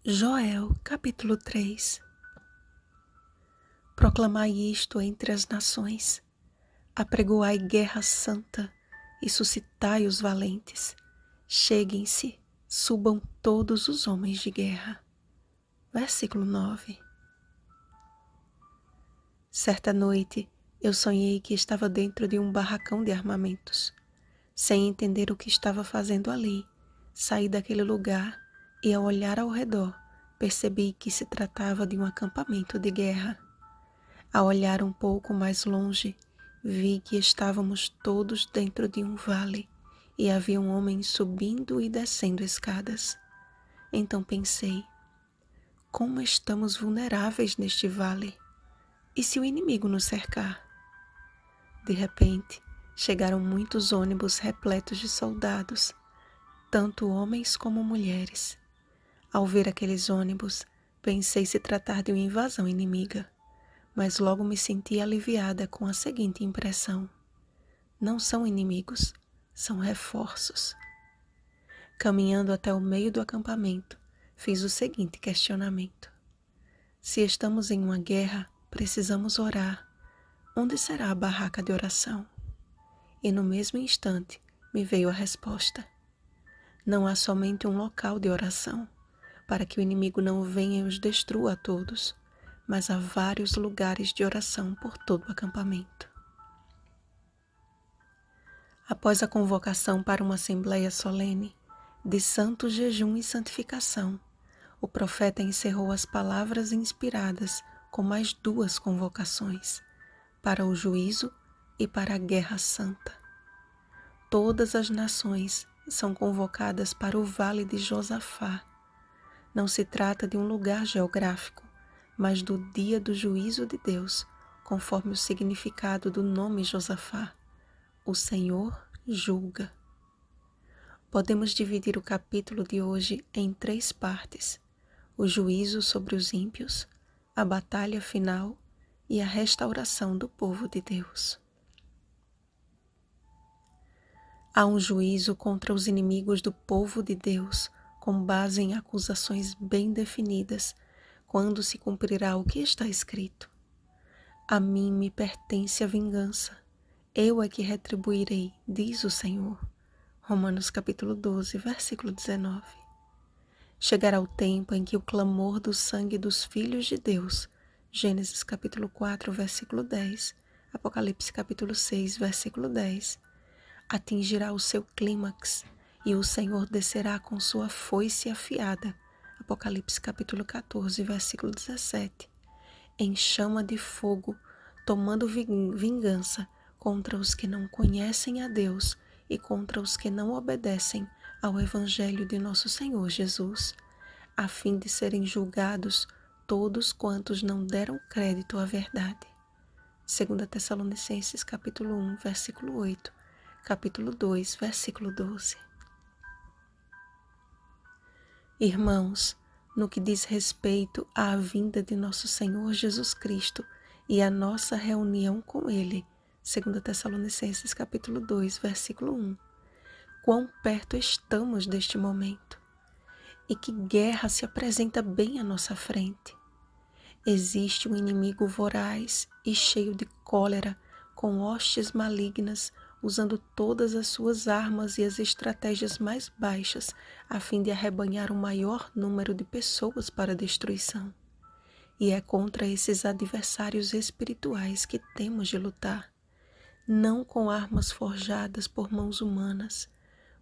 Joel, capítulo 3. Proclamai isto entre as nações, apregoai guerra santa e suscitai os valentes. Cheguem-se, subam todos os homens de guerra. Versículo 9. Certa noite eu sonhei que estava dentro de um barracão de armamentos. Sem entender o que estava fazendo ali, saí daquele lugar e, ao olhar ao redor, percebi que se tratava de um acampamento de guerra. Ao olhar um pouco mais longe, vi que estávamos todos dentro de um vale e havia um homem subindo e descendo escadas. Então pensei, como estamos vulneráveis neste vale? E se o inimigo nos cercar? De repente, chegaram muitos ônibus repletos de soldados, tanto homens como mulheres. Ao ver aqueles ônibus, pensei se tratar de uma invasão inimiga, mas logo me senti aliviada com a seguinte impressão: não são inimigos, são reforços. Caminhando até o meio do acampamento, fiz o seguinte questionamento: se estamos em uma guerra, precisamos orar. Onde será a barraca de oração? E no mesmo instante me veio a resposta: não há somente um local de oração, para que o inimigo não venha e os destrua a todos, mas há vários lugares de oração por todo o acampamento. Após a convocação para uma assembleia solene, de santo jejum e santificação, o profeta encerrou as palavras inspiradas com mais duas convocações, para o juízo e para a guerra santa. Todas as nações são convocadas para o vale de Josafá. Não se trata de um lugar geográfico, mas do dia do juízo de Deus, conforme o significado do nome Josafá. O Senhor julga. Podemos dividir o capítulo de hoje em 3 partes: o juízo sobre os ímpios, a batalha final e a restauração do povo de Deus. Há um juízo contra os inimigos do povo de Deus, com base em acusações bem definidas, quando se cumprirá o que está escrito: a mim me pertence a vingança, eu é que retribuirei, diz o Senhor. Romanos capítulo 12, versículo 19. Chegará o tempo em que o clamor do sangue dos filhos de Deus, Gênesis capítulo 4, versículo 10, Apocalipse capítulo 6, versículo 10, atingirá o seu clímax e o Senhor descerá com sua foice afiada, Apocalipse capítulo 14, versículo 17, em chama de fogo, tomando vingança contra os que não conhecem a Deus e contra os que não obedecem ao Evangelho de nosso Senhor Jesus, a fim de serem julgados todos quantos não deram crédito à verdade. 2 Tessalonicenses capítulo 1, versículo 8, capítulo 2, versículo 12. Irmãos, no que diz respeito à vinda de nosso Senhor Jesus Cristo e à nossa reunião com Ele, 2 Tessalonicenses capítulo 2, versículo 1, quão perto estamos deste momento e que guerra se apresenta bem à nossa frente. Existe um inimigo voraz e cheio de cólera, com hostes malignas, usando todas as suas armas e as estratégias mais baixas, a fim de arrebanhar o maior número de pessoas para a destruição. E é contra esses adversários espirituais que temos de lutar, não com armas forjadas por mãos humanas,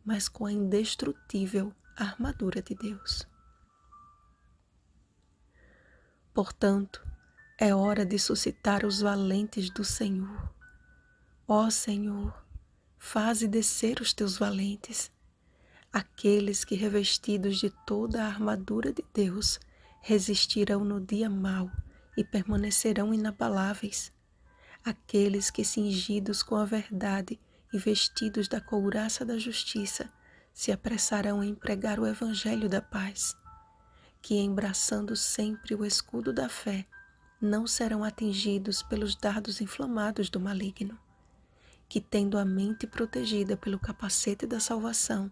mas com a indestrutível armadura de Deus. Portanto, é hora de suscitar os valentes do Senhor. Ó Senhor, faze descer os teus valentes, aqueles que, revestidos de toda a armadura de Deus, resistirão no dia mau e permanecerão inabaláveis, aqueles que, cingidos com a verdade e vestidos da couraça da justiça, se apressarão em pregar o evangelho da paz, que, embraçando sempre o escudo da fé, não serão atingidos pelos dardos inflamados do maligno, que, tendo a mente protegida pelo capacete da salvação,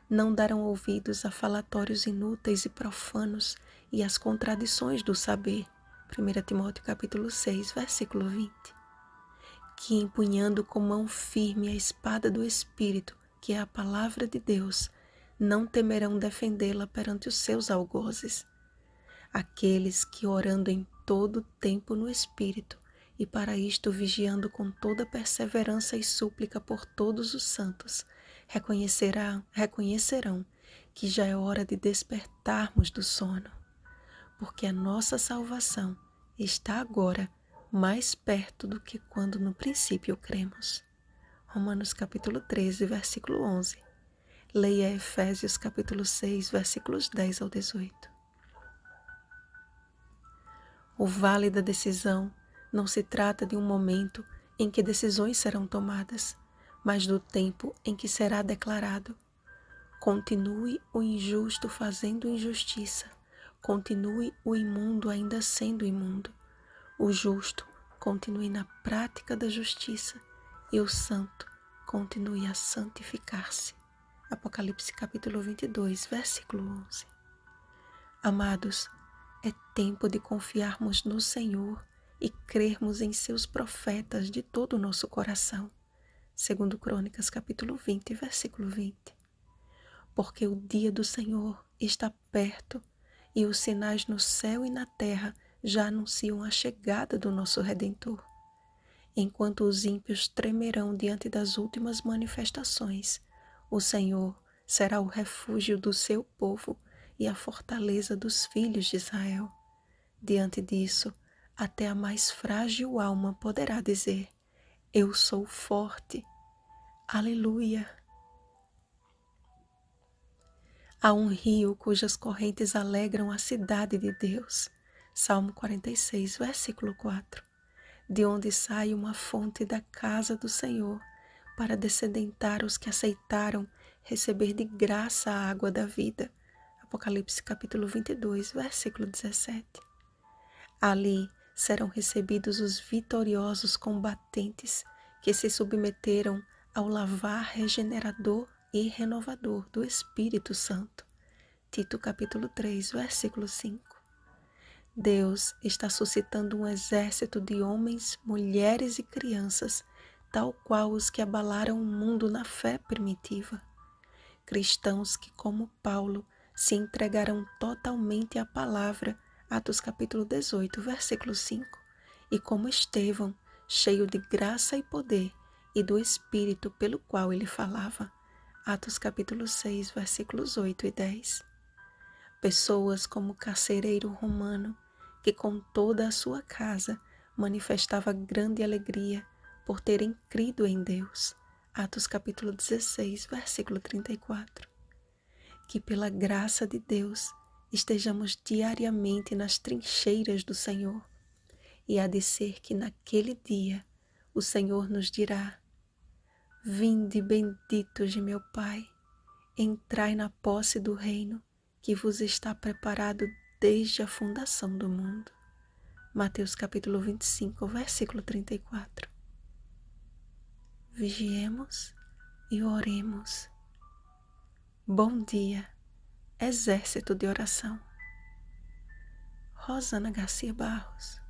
não darão ouvidos a falatórios inúteis e profanos e as contradições do saber. 1 Timóteo capítulo 6, versículo 20. Que empunhando com mão firme a espada do Espírito, que é a palavra de Deus, não temerão defendê-la perante os seus algozes. Aqueles que orando em todo o tempo no Espírito, e para isto vigiando com toda perseverança e súplica por todos os santos, reconhecerão que já é hora de despertarmos do sono, porque a nossa salvação está agora mais perto do que quando no princípio cremos. Romanos capítulo 13, versículo 11. Leia Efésios capítulo 6, versículos 10 ao 18. O vale da decisão não se trata de um momento em que decisões serão tomadas, mas do tempo em que será declarado: continue o injusto fazendo injustiça, continue o imundo ainda sendo imundo, o justo continue na prática da justiça e o santo continue a santificar-se. Apocalipse capítulo 22, versículo 11. Amados, é tempo de confiarmos no Senhor e crermos em seus profetas de todo o nosso coração. 2 Crônicas capítulo 20, versículo 20. Porque o dia do Senhor está perto e os sinais no céu e na terra já anunciam a chegada do nosso Redentor. Enquanto os ímpios tremerão diante das últimas manifestações, o Senhor será o refúgio do seu povo e a fortaleza dos filhos de Israel. Diante disso, até a mais frágil alma poderá dizer: eu sou forte. Aleluia! Há um rio cujas correntes alegram a cidade de Deus. Salmo 46, versículo 4. De onde sai uma fonte da casa do Senhor, para descedentar os que aceitaram receber de graça a água da vida. Apocalipse capítulo 22, versículo 17. Ali serão recebidos os vitoriosos combatentes que se submeteram ao lavar regenerador e renovador do Espírito Santo. Tito capítulo 3, versículo 5. Deus está suscitando um exército de homens, mulheres e crianças, tal qual os que abalaram o mundo na fé primitiva. Cristãos que, como Paulo, se entregarão totalmente à palavra, Atos capítulo 18, versículo 5, e como Estevão, cheio de graça e poder, e do Espírito pelo qual ele falava, Atos capítulo 6, versículos 8 e 10. Pessoas como o carcereiro romano, que com toda a sua casa manifestava grande alegria por terem crido em Deus. Atos capítulo 16, versículo 34. Que pela graça de Deus estejamos diariamente nas trincheiras do Senhor, e há de ser que naquele dia o Senhor nos dirá: vinde benditos de meu Pai, entrai na posse do reino que vos está preparado desde a fundação do mundo. Mateus capítulo 25, versículo 34. Vigiemos e oremos. Bom dia, exército de oração. Rosana Garcia Barros.